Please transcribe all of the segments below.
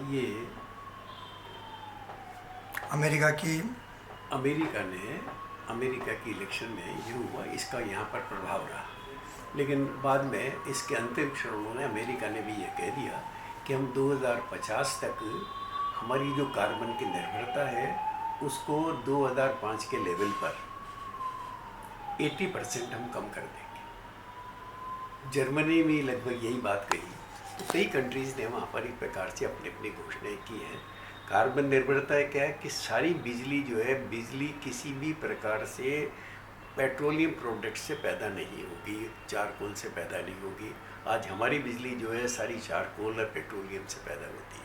ये अमेरिका की अमेरिका की इलेक्शन में ये हुआ, इसका यहाँ पर प्रभाव रहा। लेकिन बाद में इसके अंतिम क्षणों में अमेरिका ने भी ये कह दिया कि हम 2050 तक हमारी जो कार्बन की निर्भरता है उसको 2005 के लेवल पर 80% हम कम कर देंगे। जर्मनी में लगभग यही बात कही। तो कई कंट्रीज़ ने वहाँ पर एक प्रकार से अपनी अपनी घोषणाएँ की हैं। कार्बन निर्भरता क्या है कि सारी बिजली जो है, बिजली किसी भी प्रकार से पेट्रोलियम प्रोडक्ट से पैदा नहीं होगी, चारकोल से पैदा नहीं होगी। आज हमारी बिजली जो है सारी चारकोल और पेट्रोलियम से पैदा होती है।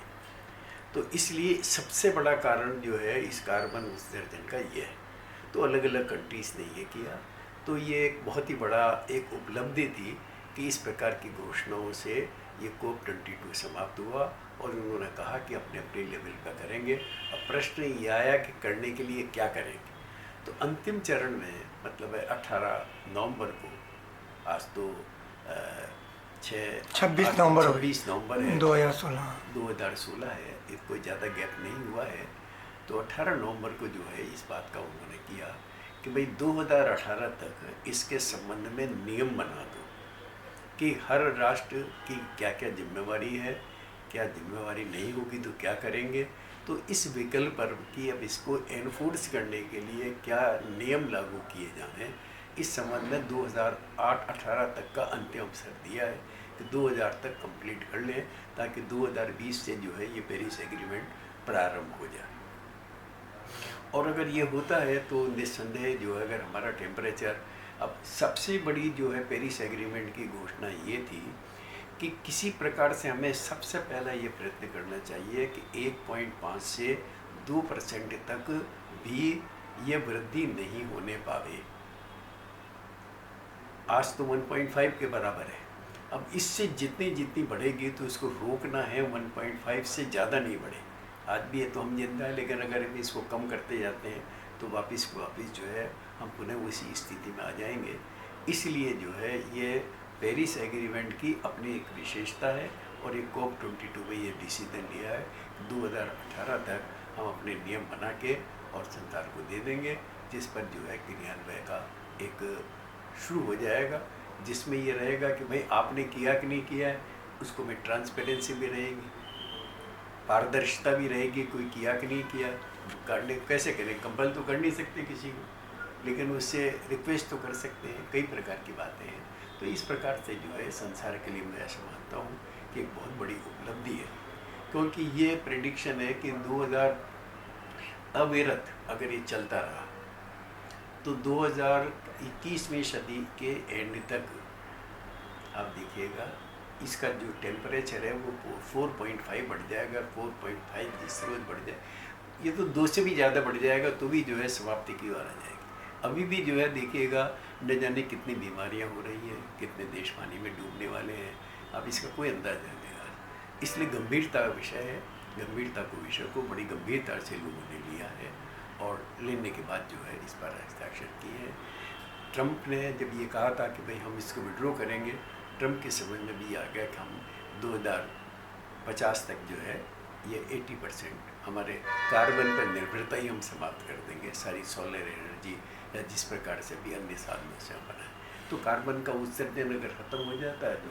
तो इसलिए सबसे बड़ा कारण जो है इस कार्बन उत्सर्जन का ये है। तो अलग अलग कंट्रीज़ ने ये किया। तो ये एक बहुत ही बड़ा एक उपलब्धि थी कि इस प्रकार की घोषणाओं से ये COP22 समाप्त हुआ और उन्होंने कहा कि अपने अपने लेवल पर करेंगे। अब प्रश्न ये आया कि करने के लिए क्या करेंगे। तो अंतिम चरण में मतलब है 18 नवंबर को, आज तो 26 नवंबर 26 नवंबर है 2016 है, कोई ज़्यादा गैप नहीं हुआ है। तो 18 नवंबर को जो है इस बात का उन्होंने किया कि भाई 2018 तक इसके संबंध में नियम बना दो कि हर राष्ट्र की क्या क्या जिम्मेवारी है, क्या जिम्मेवारी नहीं होगी तो क्या करेंगे। तो इस विकल्प पर कि अब इसको एनफोर्स करने के लिए क्या नियम लागू किए जाएं, इस संबंध में 2008-18 तक का अंतिम अवसर दिया है कि 2000 तक कंप्लीट कर लें ताकि 2020 से जो है ये पेरिस एग्रीमेंट प्रारंभ हो जाए। और अगर ये होता है तो निस्संदेह जो है अगर हमारा टेम्परेचर, अब सबसे बड़ी जो है पेरिस एग्रीमेंट की घोषणा ये थी कि किसी प्रकार से हमें सबसे पहला ये प्रयत्न करना चाहिए कि 1.5 से 2% तक भी ये वृद्धि नहीं होने पावे। आज तो 1.5 के बराबर है। अब इससे जितनी बढ़ेगी तो इसको रोकना है 1.5 से ज़्यादा नहीं बढ़े। आज भी है तो हम जिंदा है, लेकिन अगर हम इसको कम करते जाते हैं तो वापस जो है हम पुनः उसी स्थिति में आ जाएंगे। इसलिए जो है ये पेरिस एग्रीमेंट की अपनी एक विशेषता है और एक COP22 में ये डिसीजन लिया है 2018 तक हम अपने नियम बना के और संसार को दे देंगे, जिस पर जो है क्रियान्वयन का एक शुरू हो जाएगा, जिसमें ये रहेगा कि भाई आपने किया कि नहीं किया है, उसको में ट्रांसपेरेंसी भी रहेगी, पारदर्शिता भी रहेगी, कोई किया कि नहीं किया। करने कैसे करें, कंपल तो कर नहीं सकते किसी को, लेकिन उससे रिक्वेस्ट तो कर सकते हैं। कई प्रकार की बातें हैं। तो इस प्रकार से जो है संसार के लिए मैं ऐसा मानता हूँ कि एक बहुत बड़ी उपलब्धि है, क्योंकि ये प्रेडिक्शन है कि 2000 अविरत अगर ये चलता रहा तो 2021वीं सदी के एंड तक आप देखिएगा इसका जो टेम्परेचर है वो 4.5 बढ़ जाएगा। 4.5 जिस रोज बढ़ जाए, ये तो 2 से भी ज़्यादा बढ़ जाएगा तो भी जो है समाप्ति की ओर आ जाएगी। अभी भी जो है देखिएगा न जाने कितनी बीमारियां हो रही हैं, कितने देश पानी में डूबने वाले हैं, अब इसका कोई अंदाज़ नहीं देगा। इसलिए गंभीरता का विषय है, गंभीरता को विषय को बड़ी गंभीरता से लोगों ने लिया है और लेने के बाद जो है इस पर हस्ताक्षर किए हैं। ट्रंप ने जब ये कहा था कि भाई हम इसको विड्रॉ करेंगे, ट्रंप के समझ में भी आ गया कि हम 2050 तक जो है ये 80% हमारे कार्बन पर निर्भरता ही हम समाप्त कर देंगे, सारी सोलर एनर्जी या जिस प्रकार से भी अन्य साधनों से हम बनाए। तो कार्बन का उत्सर्जन अगर ख़त्म हो जाता है तो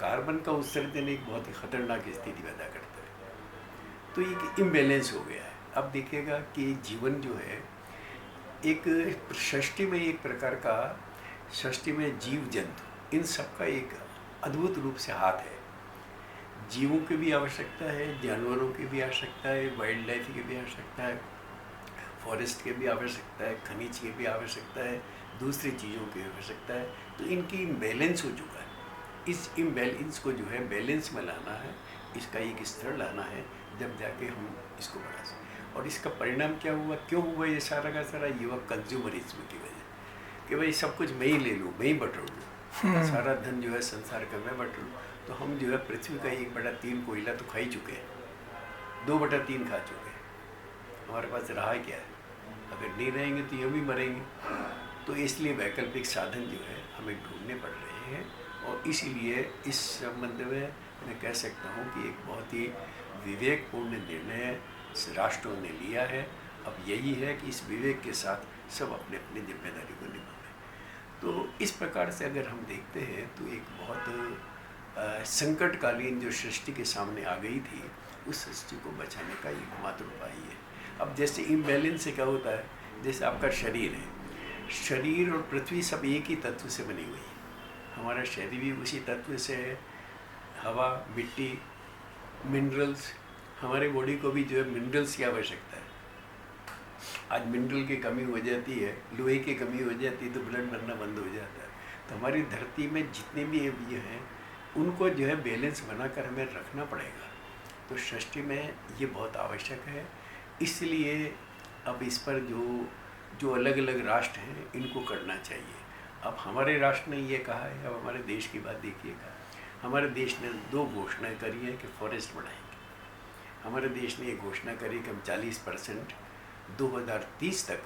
कार्बन का उत्सर्जन एक बहुत ही खतरनाक स्थिति पैदा करता है। तो ये इम्बैलेंस हो गया है। अब देखिएगा कि जीवन जो है एक सृष्टि में एक प्रकार का, सृष्टि में जीव जंतु इन सब का एक अद्भुत रूप से हाथ है। जीवों की भी आवश्यकता है, जानवरों की भी आवश्यकता है, वाइल्ड लाइफ की भी आवश्यकता है, फॉरेस्ट की भी आवश्यकता है, खनिज की भी आवश्यकता है, दूसरी चीज़ों की आवश्यकता है। तो इनकी इम्बैलेंस हो चुका है। इस इम्बैलेंस को जो है बैलेंस में लाना है, इसका एक स्तर लाना है, जब जाके हम इसको बढ़ा सकें। और इसका परिणाम क्या हुआ, क्यों हुआ ये सारा का सारा युवा कंज्यूमरिज्म की वजह कि भाई सब कुछ मैं ही ले लूँ, मैं ही बटोर लूँ, सारा धन जो है संसार का मैं बटोर लूँ। तो हम जो है पृथ्वी का 1/3 कोयला तो खा ही चुके हैं, 2/3 खा चुके हैं। हमारे पास रहा क्या है? अगर नहीं रहेंगे तो ये भी मरेंगे। तो इसलिए वैकल्पिक साधन जो है हमें ढूंढने पड़ रहे हैं और इसीलिए इस संबंध में मैं कह सकता हूँ कि एक बहुत ही विवेकपूर्ण निर्णय इस राष्ट्रों ने लिया है। अब यही है कि इस विवेक के साथ सब अपने अपनी जिम्मेदारी को निभाएं। तो इस प्रकार से अगर हम देखते हैं तो एक बहुत संकटकालीन जो सृष्टि के सामने आ गई थी, उस सृष्टि को बचाने का एकमात्र उपाय है। अब जैसे इम्बैलेंस से क्या होता है, जैसे आपका शरीर है, शरीर और पृथ्वी सब एक ही तत्व से बनी हुई है। हमारा शरीर भी उसी तत्व से है, हवा, मिट्टी, मिनरल्स। हमारे बॉडी को भी जो है मिनरल्स की आवश्यकता है। आज मिनरल की कमी हो जाती है, लोहे की कमी हो जाती है तो ब्लड बनना बंद हो जाता है। तो हमारी धरती में जितने भी ये हैं उनको जो है बैलेंस बनाकर हमें रखना पड़ेगा। तो सृष्टि में ये बहुत आवश्यक है। इसलिए अब इस पर जो अलग अलग राष्ट्र हैं इनको करना चाहिए। अब हमारे राष्ट्र ने ये कहा है, अब हमारे देश की बात देखिएगा, हमारे देश ने 2 घोषणाएं करी हैं कि फॉरेस्ट बढ़ाएंगे। हमारे देश ने ये घोषणा करी कि हम 40% 2030 तक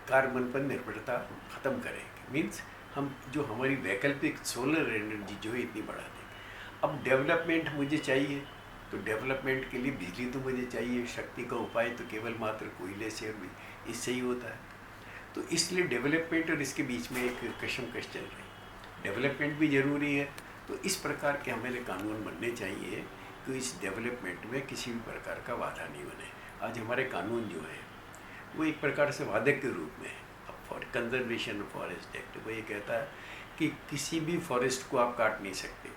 कार्बन पर निर्भरता ख़त्म करेंगे। मीन्स हम जो हमारी वैकल्पिक सोलर एनर्जी जो है इतनी बढ़ा देंगे। अब डेवलपमेंट मुझे चाहिए, तो डेवलपमेंट के लिए बिजली तो मुझे चाहिए। शक्ति का उपाय तो केवल मात्र कोयले से और इससे ही होता है। तो इसलिए डेवलपमेंट और इसके बीच में एक कशमकश चल रही है। डेवलपमेंट भी ज़रूरी है, तो इस प्रकार के हमारे कानून बनने चाहिए कि इस डेवलपमेंट में किसी भी प्रकार का बाधा नहीं बने। आज हमारे कानून जो है वो एक प्रकार से वादक के रूप में है। अब फॉर कंजर्वेशन फॉरेस्ट एक्ट वो ये कहता है कि किसी भी फॉरेस्ट को आप काट नहीं सकते।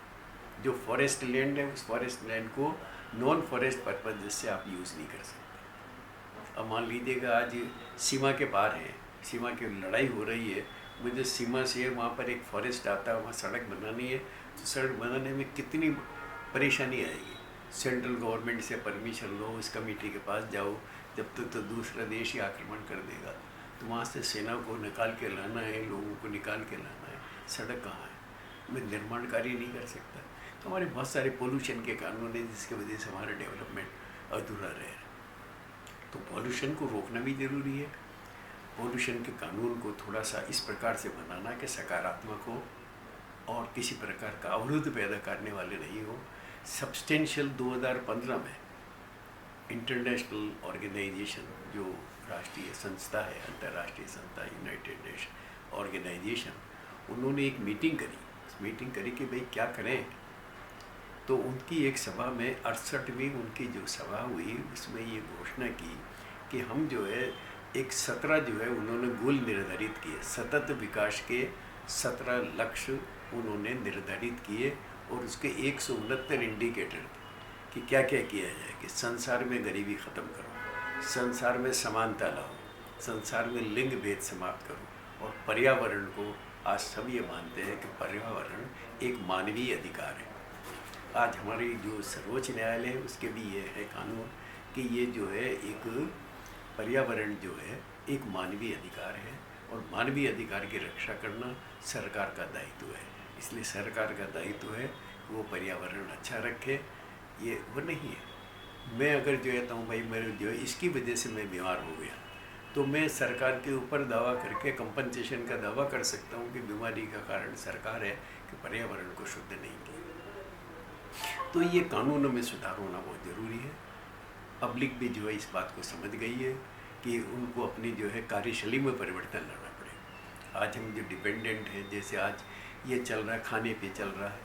जो फॉरेस्ट लैंड है उस फॉरेस्ट लैंड को नॉन फॉरेस्ट पर्पज से आप यूज़ नहीं कर सकते। अब मान लीजिएगा आज सीमा के पार है, सीमा की लड़ाई हो रही है, मुझे सीमा से वहाँ पर एक फॉरेस्ट आता है, वहाँ सड़क बनानी है, तो सड़क बनाने में कितनी परेशानी आएगी। सेंट्रल गवर्नमेंट से परमिशन लो, उस कमेटी के पास जाओ, जब तक तो दूसरा देश ही आक्रमण कर देगा। तो वहाँ से सेना को निकाल के लाना है, लोगों को निकाल के लाना है, सड़क कहाँ है, मैं निर्माण कार्य नहीं कर सकता। तो हमारे बहुत सारे पोल्यूशन के कानून हैं जिसकी वजह से हमारा डेवलपमेंट अधूरा रह रहा है। तो पोल्यूशन को रोकना भी ज़रूरी है। पोल्यूशन के कानून को थोड़ा सा इस प्रकार से बनाना कि सकारात्मक हो और किसी प्रकार का अवरोध पैदा करने वाले नहीं हो। सब्सटेंशियल 2015 में इंटरनेशनल ऑर्गेनाइजेशन जो राष्ट्रीय संस्था है, अंतर्राष्ट्रीय संस्था यूनाइटेड नेशन ऑर्गेनाइजेशन, उन्होंने एक मीटिंग करी कि भाई क्या करें। तो उनकी एक सभा में 68वीं उनकी जो सभा हुई उसमें ये घोषणा की कि हम जो है एक 17 जो है उन्होंने गोल निर्धारित किए, सतत विकास के 17 लक्ष्य उन्होंने निर्धारित किए और उसके 169 इंडिकेटर कि क्या क्या किया जाए कि संसार में गरीबी ख़त्म करो, संसार में समानता लाओ, संसार में लिंग भेद समाप्त करो और पर्यावरण को, आज सब ये मानते हैं कि पर्यावरण एक मानवीय अधिकार है। आज हमारी जो सर्वोच्च न्यायालय है उसके भी ये है कानून कि ये जो है एक पर्यावरण जो है एक मानवीय अधिकार है और मानवीय अधिकार की रक्षा करना सरकार का दायित्व है। इसलिए सरकार का दायित्व है वो पर्यावरण अच्छा रखे। ये वो नहीं है मैं अगर जो कहता हूँ भाई मेरे जो है इसकी वजह से मैं बीमार हो गया तो मैं सरकार के ऊपर दावा करके कंपनसेशन का दावा कर सकता हूँ कि बीमारी का कारण सरकार है कि पर्यावरण को शुद्ध नहीं किया। तो ये कानूनों में सुधार होना बहुत ज़रूरी है। पब्लिक भी जो है इस बात को समझ गई है कि उनको अपनी जो है कार्यशैली में परिवर्तन लाना पड़ेगा। आज हम जो डिपेंडेंट हैं, जैसे आज ये चल रहा है, खाने पे चल रहा है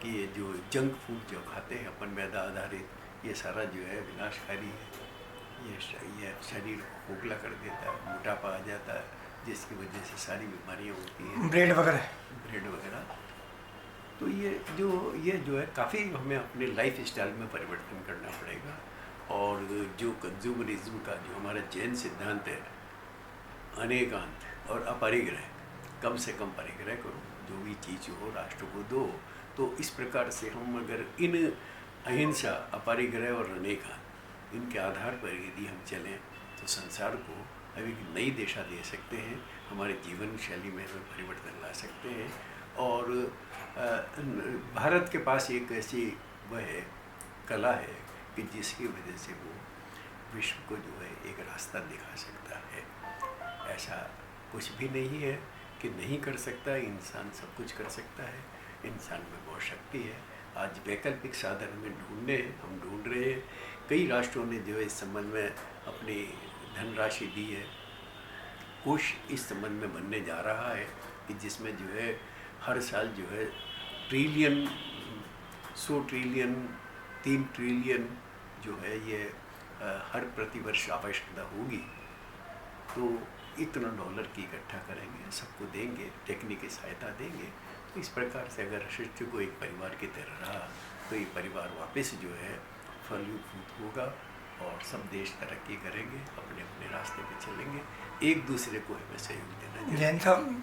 कि ये जो जंक फूड जो खाते हैं अपन मैदा आधारित, ये सारा जो है विनाशकारी है। ये शरीर को खोखला कर देता है, मोटापा आ जाता है, जिसकी वजह से सारी बीमारियाँ होती हैं, ब्रेड वगैरह। तो ये जो है काफ़ी हमें अपने लाइफ स्टाइल में परिवर्तन करना पड़ेगा। और जो कंज्यूमरिज्म का जो हमारा जैन सिद्धांत है, अनेकांत और अपरिग्रह, कम से कम परिग्रह करो, जो भी चीज़ हो राष्ट्र को दो। तो इस प्रकार से हम अगर इन अहिंसा, अपरिग्रह और अनेकांत, इनके आधार पर यदि हम चलें तो संसार को हम एक नई दिशा दे सकते हैं, हमारे जीवन शैली में हम परिवर्तन ला सकते हैं। और भारत के पास एक ऐसी वह है कला है कि जिसकी वजह से वो विश्व को जो है एक रास्ता दिखा सकता है। ऐसा कुछ भी नहीं है कि नहीं कर सकता, इंसान सब कुछ कर सकता है, इंसान में बहुत शक्ति है। आज वैकल्पिक साधन में हम ढूंढ रहे हैं। कई राष्ट्रों ने जो है इस संबंध में अपनी धनराशि दी है। कोष इस संबंध में बनने जा रहा है कि जिसमें जो है हर साल जो है ट्रिलियन, 100 ट्रिलियन, 3 ट्रिलियन जो है ये हर प्रतिवर्ष आवश्यकता होगी। तो इतना डॉलर की इकट्ठा करेंगे, सबको देंगे, टेक्निकी सहायता देंगे। तो इस प्रकार से अगर शिष्य को एक परिवार की तरह रहा तो ये परिवार वापस जो है फलीभूत होगा और सब देश तरक्की करेंगे, अपने अपने रास्ते पे चलेंगे। एक दूसरे को हमें सहयोग देना चाहिए। जैन साहब,